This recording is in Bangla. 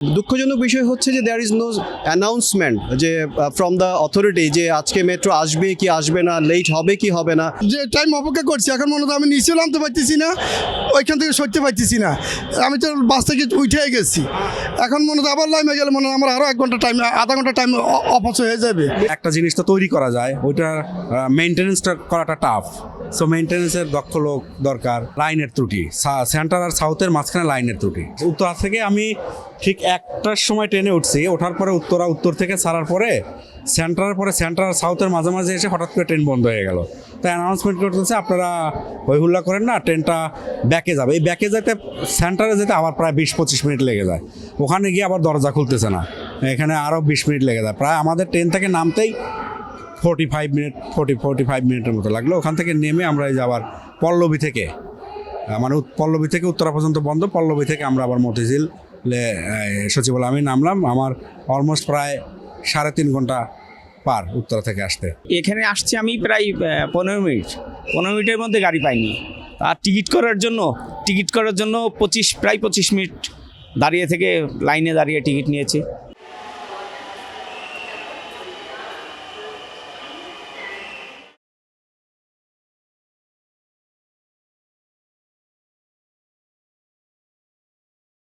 দুঃখজনক বিষয় হচ্ছে যে দেয়ার ইজ নো অ্যানাউন্সমেন্ট যে ফ্রম দ্য অথরিটি যে আজকে মেট্রো আসবে কি আসবে না, লেট হবে কি হবে না। যে টাইম অপেক্ষা করছি এখন মনে হয় আমি নিচে নামতে পারতেছি না, ওইখান থেকে সরতে পারতেছি না। আমি তো বাস থেকে উঠে গেছি, এখন মনে হয় আবার লাইমে গেলে মনে হয় আমার আরও 1 ঘন্টা টাইম, আধা ঘন্টা টাইম অপচয় হয়ে যাবে। একটা জিনিস তো তৈরি করা যায়, ওইটা মেনটেনেন্সটা করাটা টাফ। সো মেনটেনেন্সের দক্ষ লোক দরকার। লাইনের ত্রুটি, সেন্টার আর সাউথের মাঝখানে লাইনের ত্রুটি। উত্তরা থেকে আমি ঠিক 1টার সময় ট্রেনে উঠছি, ওঠার পরে উত্তর থেকে ছাড়ার পরে সেন্টার আর সাউথের মাঝামাঝি এসে হঠাৎ করে ট্রেন বন্ধ হয়ে গেল। তাই অ্যানাউন্সমেন্ট করতেছে আপনারা হইহুল্লা করেন না, ট্রেনটা ব্যাকে যাবে। এই ব্যাকে যেতে সেন্টারে যেতে আবার প্রায় 20-25 মিনিট লেগে যায়। ওখানে গিয়ে আবার দরজা খুলতেছে না, এখানে আরও 20 মিনিট লেগে যায়। প্রায় আমাদের ট্রেন থেকে নামতেই 45 মিনিটের মতো লাগলো। ওখান থেকে নেমে আমরা এই যে আবার পল্লবী থেকে উত্তরা পর্যন্ত বন্ধ, পল্লবী থেকে আমরা আবার মতিঝিল সচিবালয় আমি নামলাম। আমার অলমোস্ট প্রায় 3.5 ঘন্টা পার উত্তরা থেকে আসতে। এখানে আসছি আমি প্রায় 15 মিনিটের মধ্যে গাড়ি পাইনি। আর টিকিট করার জন্য প্রায় 25 মিনিট দাঁড়িয়ে থেকে লাইনে দাঁড়িয়ে টিকিট নিয়েছি।